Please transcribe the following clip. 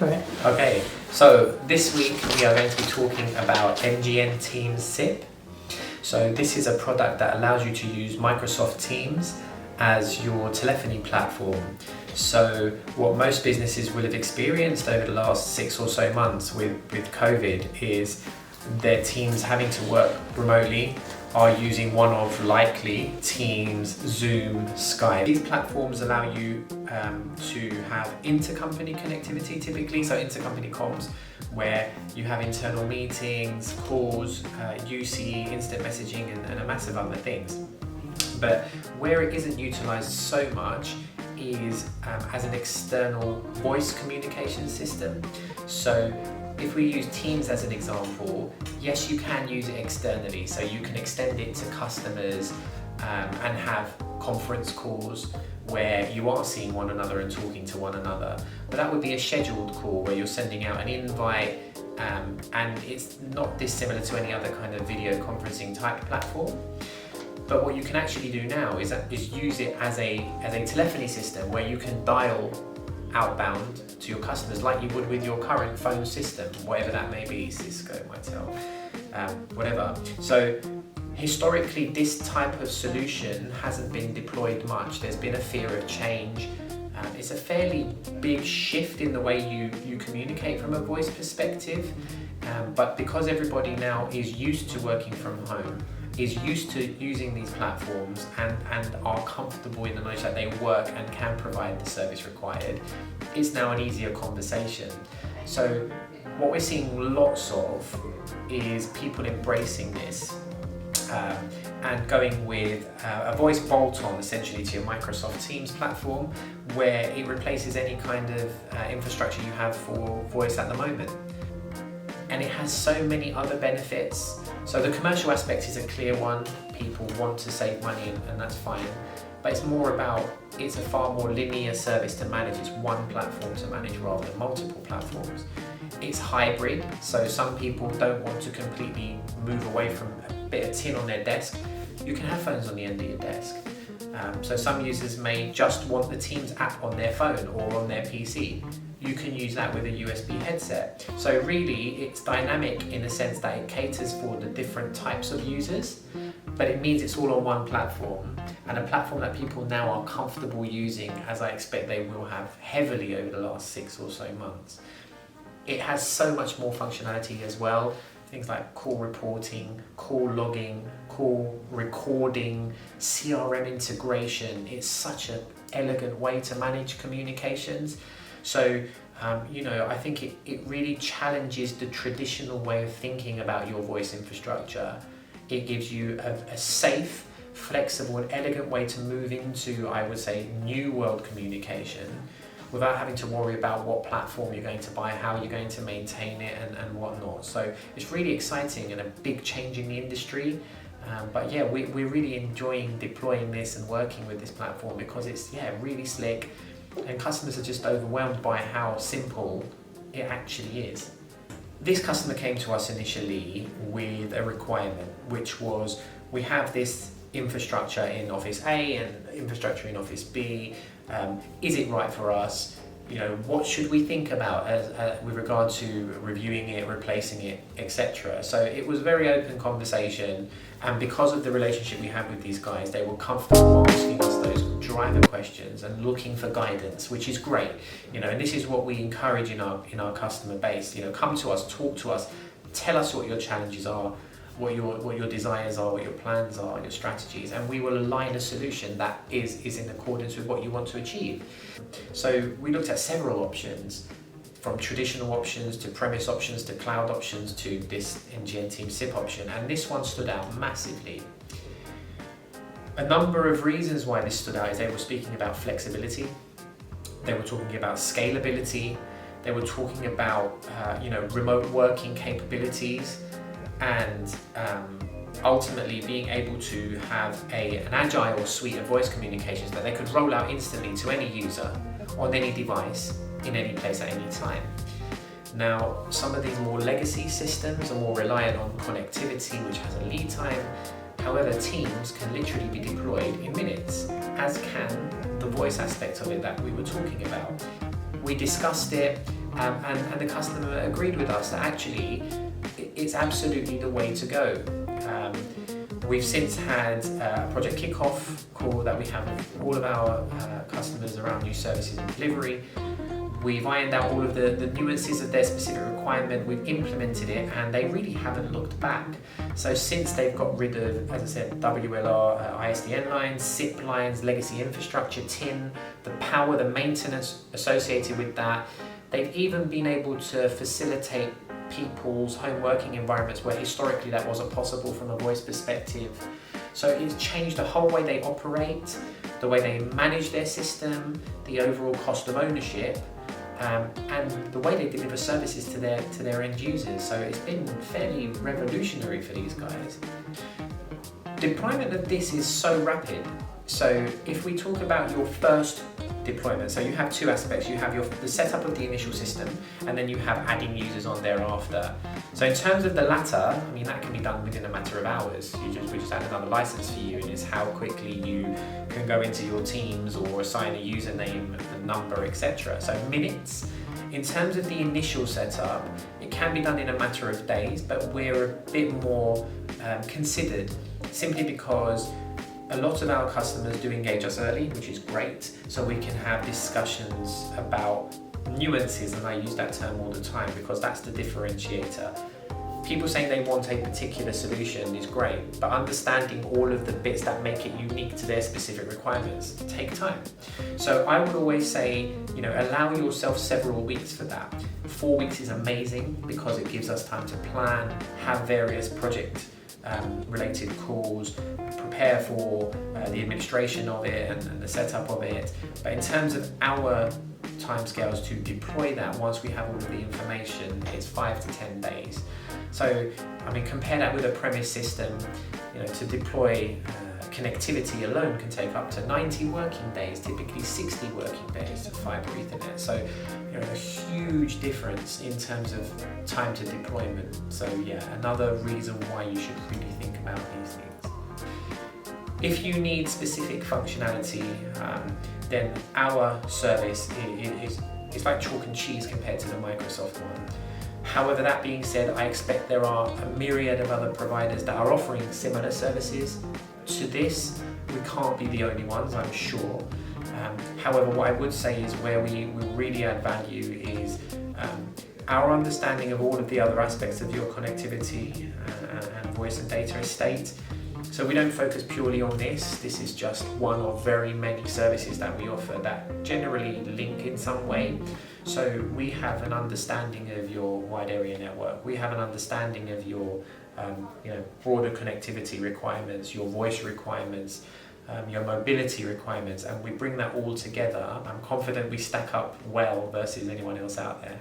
Okay, so this week we are going to be talking about NGN Teams SIP. So this is a product that allows you to use Microsoft Teams as your telephony platform. So what most businesses will have experienced over the last 6 or so months with COVID is their teams having to work remotely are using one of likely Teams, Zoom, Skype. These platforms allow you to have intercompany connectivity typically, so intercompany comms, where you have internal meetings, calls, UC, instant messaging, and a massive other things. But where it isn't utilised so much is as an external voice communication system. So if we use Teams as an example, yes, you can use it externally, so you can extend it to customers and have conference calls where you are seeing one another and talking to one another. But that would be a scheduled call where you're sending out an invite and it's not dissimilar to any other kind of video conferencing type platform. But what you can actually do now is use it as a telephony system where you can dial outbound to your customers like you would with your current phone system, whatever that may be, Cisco, Mitel, whatever. So historically this type of solution hasn't been deployed much. There's been a fear of change. It's a fairly big shift in the way you communicate from a voice perspective, but because everybody now is used to working from home, is used to using these platforms and are comfortable in the knowledge that they work and can provide the service required, it's now an easier conversation. So what we're seeing lots of is people embracing this and going with a voice bolt-on essentially to your Microsoft Teams platform, where it replaces any kind of infrastructure you have for voice at the moment. And it has so many other benefits. So the commercial aspect is a clear one. People want to save money and that's fine. But it's more about, it's a far more linear service to manage. It's one platform to manage rather than multiple platforms. It's hybrid, so some people don't want to completely move away from a bit of tin on their desk. You can have phones on the end of your desk. So some users may just want the Teams app on their phone or on their PC. You can use that with a USB headset. So really it's dynamic in the sense that it caters for the different types of users, but it means it's all on one platform, and a platform that people now are comfortable using, as I expect they will have heavily over the last 6 or so months. It has so much more functionality as well. Things like call reporting, call logging, call recording, CRM integration. It's such an elegant way to manage communications. So, I think it really challenges the traditional way of thinking about your voice infrastructure. It gives you a safe, flexible and elegant way to move into, I would say, new world communication without having to worry about what platform you're going to buy, how you're going to maintain it and whatnot. So it's really exciting and a big change in the industry. But yeah, we're really enjoying deploying this and working with this platform because it's really slick, and customers are just overwhelmed by how simple it actually is. This customer came to us initially with a requirement, which was, we have this infrastructure in Office A and infrastructure in Office B. Is it right for us? What should we think about with regard to reviewing it, replacing it, etc. So it was a very open conversation, and because of the relationship we had with these guys, they were comfortable asking us those driver questions and looking for guidance, which is great. And this is what we encourage in our customer base. Come to us, talk to us, tell us what your challenges are, what your desires are, what your plans are, your strategies, and we will align a solution that is in accordance with what you want to achieve. So we looked at several options, from traditional options to premise options to cloud options to this NGN Teams SIP option, and this one stood out massively. A number of reasons why this stood out is they were speaking about flexibility, they were talking about scalability, they were talking about remote working capabilities, and ultimately being able to have an agile suite of voice communications that they could roll out instantly to any user on any device in any place at any time. Now, some of these more legacy systems are more reliant on connectivity, which has a lead time. However, Teams can literally be deployed in minutes, as can the voice aspect of it that we were talking about. We discussed it, And the customer agreed with us that actually it's absolutely the way to go. We've since had a project kickoff call that we have with all of our customers around new services and delivery. We've ironed out all of the nuances of their specific requirement, we've implemented it, and they really haven't looked back. So since they've got rid of, as I said, WLR, ISDN lines, SIP lines, legacy infrastructure, TIN, the power, the maintenance associated with that, they've even been able to facilitate people's home working environments where historically that wasn't possible from a voice perspective. So it's changed the whole way they operate, the way they manage their system, the overall cost of ownership, and the way they deliver services to their end users. So it's been fairly revolutionary for these guys. Deployment of this is so rapid. So if we talk about your first deployment, so you have two aspects. You have the setup of the initial system, and then you have adding users on thereafter. So in terms of the latter, I mean, that can be done within a matter of hours. We just add another license for you, and it's how quickly you can go into your Teams or assign a username, a number, etc. So minutes. In terms of the initial setup, it can be done in a matter of days, but we're a bit more considered, simply because a lot of our customers do engage us early, which is great, so we can have discussions about nuances, and I use that term all the time because that's the differentiator. People saying they want a particular solution is great, but understanding all of the bits that make it unique to their specific requirements take time. So I would always say, allow yourself several weeks for that. 4 weeks is amazing because it gives us time to plan, have various project related calls, prepare for the administration of it and the setup of it. But in terms of our timescales to deploy that, once we have all of the information, it's 5 to 10 days. So, I mean, compare that with a premise system. To deploy connectivity alone can take up to 90 working days, typically 60 working days to fiber Ethernet. So, a huge difference in terms of time to deployment. So yeah, another reason why you should really think about these things. If you need specific functionality, then our service is like chalk and cheese compared to the Microsoft one. However, that being said, I expect there are a myriad of other providers that are offering similar services to this. We can't be the only ones, I'm sure. However, what I would say is where we really add value is our understanding of all of the other aspects of your connectivity and voice and data estate. So we don't focus purely on this. This is just one of very many services that we offer that generally link in some way. So we have an understanding of your wide area network. We have an understanding of your broader connectivity requirements, your voice requirements, your mobility requirements, and we bring that all together. I'm confident we stack up well versus anyone else out there.